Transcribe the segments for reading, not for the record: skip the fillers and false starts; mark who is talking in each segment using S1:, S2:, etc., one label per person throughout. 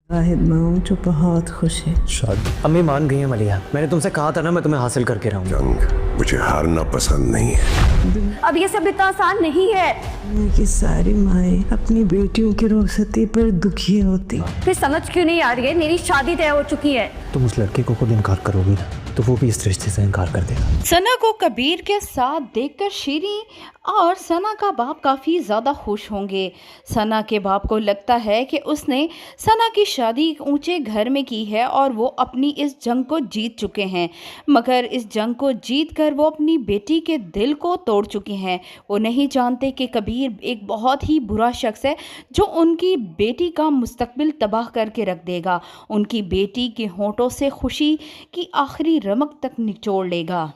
S1: वाहिद मैं हूँ जो बहुत खुश है।
S2: शादी अम्मी मान गई है मलिया। मैंने तुमसे कहा था ना मैं तुम्हें हासिल करके रहूंगा।
S3: जंग मुझे हारना पसंद नहीं है।
S4: अब ये सब इतना आसान नहीं है।
S1: दुनिया की सारी माएँ अपनी बेटियों की रुखसती पर दुखी होती।
S4: फिर समझ क्यों नहीं आ रही है? मेरी शादी तय हो चुकी है।
S2: तुम उस लड़के को खुद इनकार करोगी ना तो वो भी इस रिश्ते से इनकार कर देगा।
S5: सना को कबीर के साथ देखकर शीरी और सना का बाप काफ़ी ज़्यादा खुश होंगे। सना के बाप को लगता है कि उसने सना की शादी एक ऊंचे घर में की है और वो अपनी इस जंग को जीत चुके हैं, मगर इस जंग को जीत कर वो अपनी बेटी के दिल को तोड़ चुके हैं। वो नहीं जानते कि कबीर एक बहुत ही बुरा शख्स है जो उनकी बेटी का मुस्तकबिल तबाह करके रख देगा, उनकी बेटी के होंठों से खुशी की आखिरी रमक तक निचोड़ लेगा।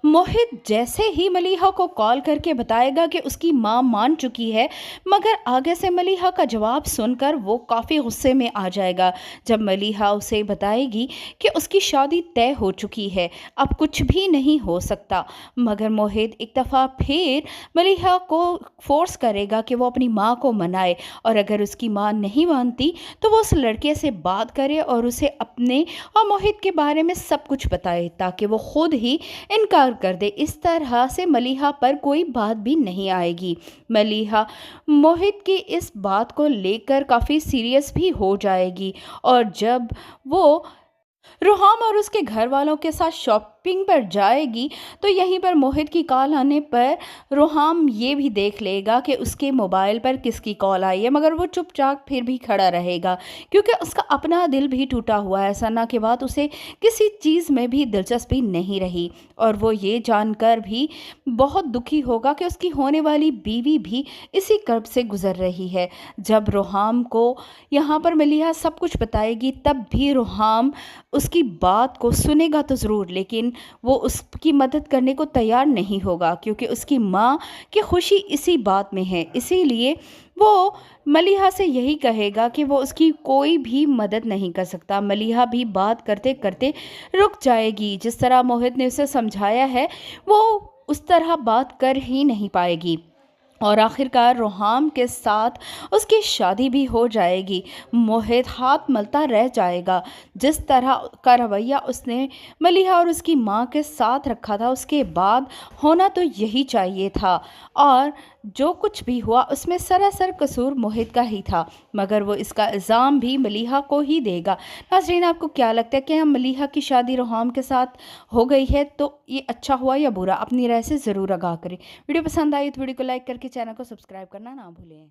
S5: मोहित जैसे ही मलिहा को कॉल करके बताएगा कि उसकी मां मान चुकी है, मगर आगे से मलिहा का जवाब सुनकर वो काफ़ी गुस्से में आ जाएगा। जब मलिहा उसे बताएगी कि उसकी शादी तय हो चुकी है, अब कुछ भी नहीं हो सकता, मगर मोहित एक दफ़ा फिर मलिहा को फोर्स करेगा कि वो अपनी मां को मनाए, और अगर उसकी मां नहीं मानती तो वो उस लड़के से बात करे और उसे अपने और मोहित के बारे में सब कुछ बताए ताकि वो खुद ही इनकार कर दे। इस तरह से मलिहा पर कोई बात भी नहीं आएगी। मलिहा मोहित की इस बात को लेकर काफ़ी सीरियस भी हो जाएगी, और जब वो रोहाम और उसके घर वालों के साथ शॉपिंग पर जाएगी तो यहीं पर मोहित की कॉल आने पर रोहाम ये भी देख लेगा कि उसके मोबाइल पर किसकी कॉल आई है, मगर वो चुपचाप फिर भी खड़ा रहेगा क्योंकि उसका अपना दिल भी टूटा हुआ है। सना के बाद उसे किसी चीज़ में भी दिलचस्पी नहीं रही, और वो ये जानकर भी बहुत दुखी होगा कि उसकी होने वाली बीवी भी इसी कर्ब से गुजर रही है। जब रोहाम को यहाँ पर मलिहा सब कुछ बताएगी तब भी रोहाम उसकी बात को सुनेगा तो ज़रूर, लेकिन वो उसकी मदद करने को तैयार नहीं होगा क्योंकि उसकी माँ की खुशी इसी बात में है। इसीलिए वो मलिहा से यही कहेगा कि वो उसकी कोई भी मदद नहीं कर सकता। मलिहा भी बात करते करते रुक जाएगी। जिस तरह मोहित ने उसे समझाया है वो उस तरह बात कर ही नहीं पाएगी, और आखिरकार रोहाम के साथ उसकी शादी भी हो जाएगी। मोहित हाथ मलता रह जाएगा। जिस तरह का रवैया उसने मलिहा और उसकी माँ के साथ रखा था उसके बाद होना तो यही चाहिए था, और जो कुछ भी हुआ उसमें सरासर कसूर मोहित का ही था, मगर वो इसका इल्ज़ाम भी मलिहा को ही देगा। नाज़रीन, आपको क्या लगता है कि हम मलिहा की शादी रोहाम के साथ हो गई है तो ये अच्छा हुआ या बुरा? अपनी राय से ज़रूर आगाह करें। वीडियो पसंद आई तो वीडियो को लाइक करके चैनल को सब्सक्राइब करना ना भूलें।